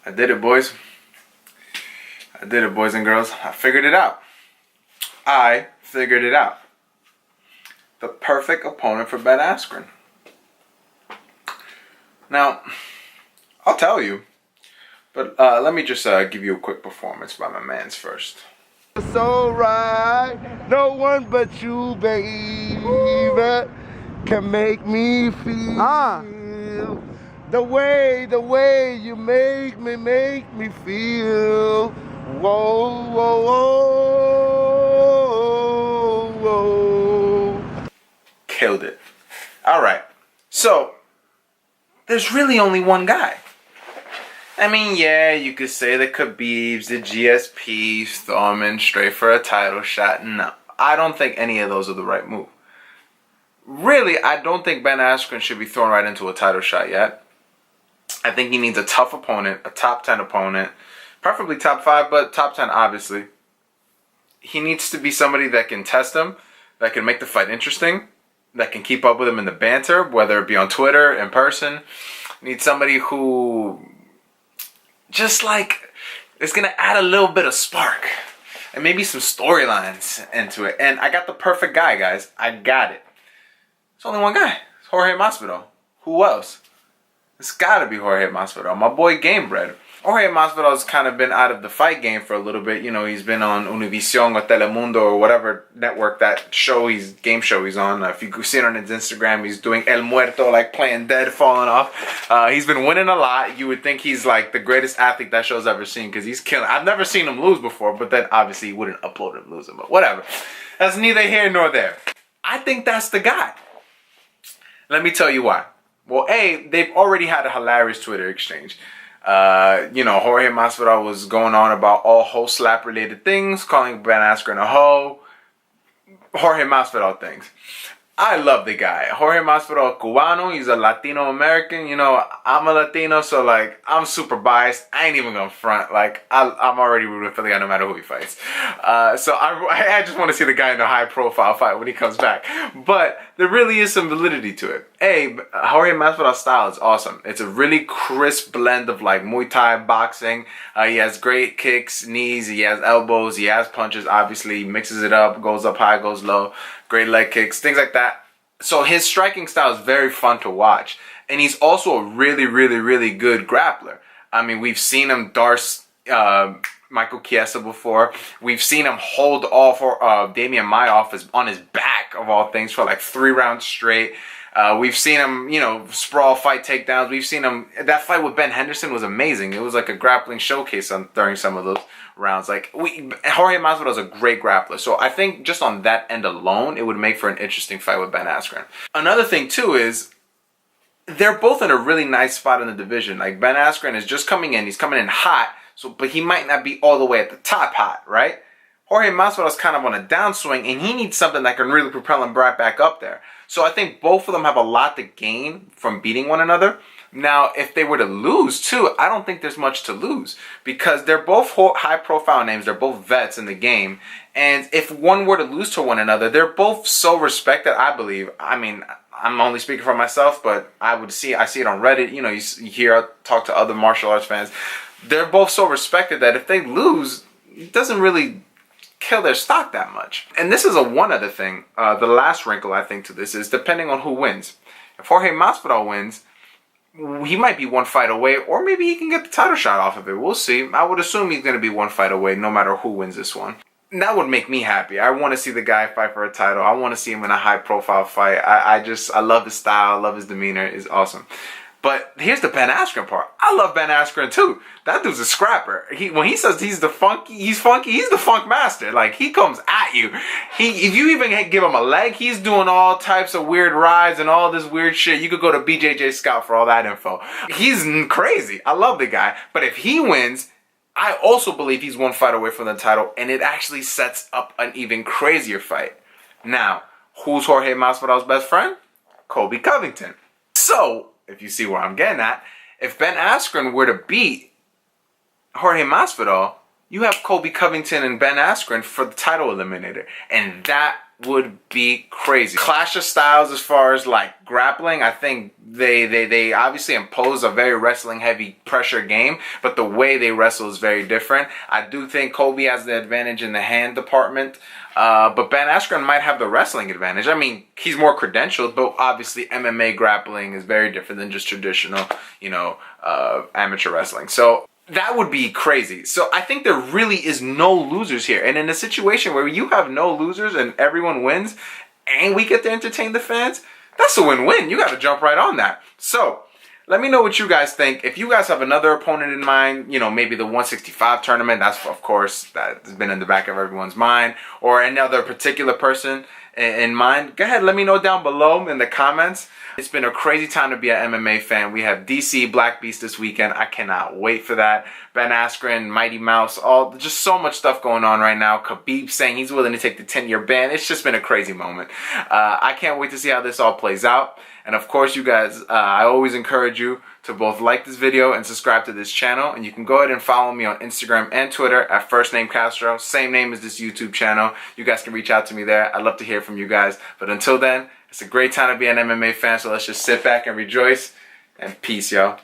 I did it, boys. I did it, boys and girls. I figured it out. I figured it out. The perfect opponent for Ben Askren. Now, I'll tell you, but let me just give you a quick performance by my mans first. It's alright, no one but you, baby, can make me feel the way you make me feel. Whoa, whoa, whoa, whoa. Killed it. All right, so there's really only one guy. I mean, yeah, you could say the Khabibs, the GSPs, throw him in straight for a title shot. No, I don't think any of those are the right move. Really, I don't think Ben Askren should be thrown right into a title shot yet. I think he needs a tough opponent, a top 10 opponent, preferably top 5, but top 10 obviously. He needs to be somebody that can test him, that can make the fight interesting, that can keep up with him in the banter, whether it be on Twitter, in person. Need somebody who just like is gonna add a little bit of spark and maybe some storylines into it. And I got the perfect guy, guys. I got it. It's only one guy. It's Jorge Masvidal. Who else? It's gotta be Jorge Masvidal. My boy Gamebred. Jorge Masvidal's kind of been out of the fight game for a little bit. You know, he's been on Univision or Telemundo or whatever network that game show he's on. If you see it on his Instagram, he's doing El Muerto, like playing dead, falling off. He's been winning a lot. You would think he's like the greatest athlete that show's ever seen because he's killing. I've never seen him lose before, but then obviously he wouldn't upload him losing. But whatever. That's neither here nor there. I think that's the guy. Let me tell you why. Well, A, they've already had a hilarious Twitter exchange. You know, Jorge Masvidal was going on about all hoe slap related things, calling Ben Askren a hoe. Jorge Masvidal things. I love the guy. Jorge Masvidal, Cubano. He's a Latino American. You know, I'm a Latino, so like I'm super biased. I ain't even gonna front. Like I'm already rooting for the guy no matter who he fights. So I just want to see the guy in a high profile fight when he comes back. But there really is some validity to it. A, Jorge Masvidal's style is awesome. It's a really crisp blend of like Muay Thai boxing. He has great kicks, knees. He has elbows. He has punches. Obviously, he mixes it up. Goes up high, goes low. Great leg kicks, things like that. So his striking style is very fun to watch. And he's also a really, really, really good grappler. I mean, we've seen him darce Michael Chiesa before. We've seen him hold off Damian Maia off on his back, of all things, for like 3 rounds straight. We've seen him, you know, sprawl fight takedowns. We've seen him. That fight with Ben Henderson was amazing. It was like a grappling showcase during some of those rounds. Like Jorge Masvidal is a great grappler. So I think just on that end alone, it would make for an interesting fight with Ben Askren. Another thing too is they're both in a really nice spot in the division. Like Ben Askren is just coming in. He's coming in hot. But he might not be all the way at the top hot, right? Jorge Masvidal is kind of on a downswing, and he needs something that can really propel him right back up there. So I think both of them have a lot to gain from beating one another. Now, if they were to lose too, I don't think there's much to lose because they're both high-profile names. They're both vets in the game. And if one were to lose to one another, they're both so respected, I believe. I mean, I'm only speaking for myself, but I see it on Reddit. You know, you hear, talk to other martial arts fans. They're both so respected that if they lose, it doesn't really kill their stock that much. And this is one other thing. The last wrinkle, I think, to this is depending on who wins. If Jorge Masvidal wins, he might be one fight away, or maybe he can get the title shot off of it. We'll see. I would assume he's going to be one fight away no matter who wins this one. And that would make me happy. I want to see the guy fight for a title. I want to see him in a high-profile fight. I love his style. I love his demeanor. It's awesome. But here's the Ben Askren part. I love Ben Askren too. That dude's a scrapper. When he says he's funky, he's the funk master. Like, he comes at you. If you even give him a leg, he's doing all types of weird rides and all this weird shit. You could go to BJJ Scout for all that info. He's crazy. I love the guy. But if he wins, I also believe he's one fight away from the title, and it actually sets up an even crazier fight. Now, who's Jorge Masvidal's best friend? Colby Covington. So, if you see where I'm getting at, if Ben Askren were to beat Jorge Masvidal, you have Colby Covington and Ben Askren for the title eliminator. And that would be crazy. Clash of styles as far as like grappling, I think they obviously impose a very wrestling heavy pressure game, but the way they wrestle is very different. I do think Colby has the advantage in the hand department, but Ben Askren might have the wrestling advantage. I mean, he's more credentialed, but obviously MMA grappling is very different than just traditional, amateur wrestling. So that would be crazy. So I think there really is no losers here. And in a situation where you have no losers and everyone wins and we get to entertain the fans, that's a win-win. You got to jump right on that. So let me know what you guys think. If you guys have another opponent in mind, maybe the 165 tournament, that's of course, that's been in the back of everyone's mind, or any other particular person in mind, go ahead, let me know down below in the comments. It's been a crazy time to be an MMA fan. We have DC Black Beast this weekend. I cannot wait for that. Ben Askren, Mighty Mouse, just so much stuff going on right now. Khabib saying he's willing to take the 10-year ban. It's just been a crazy moment. I can't wait to see how this all plays out. And of course, you guys, I always encourage you to both like this video and subscribe to this channel. And you can go ahead and follow me on Instagram and Twitter at First Name Castro. Same name as this YouTube channel. You guys can reach out to me there. I'd love to hear from you guys. But until then, it's a great time to be an MMA fan. So let's just sit back and rejoice. And peace, y'all.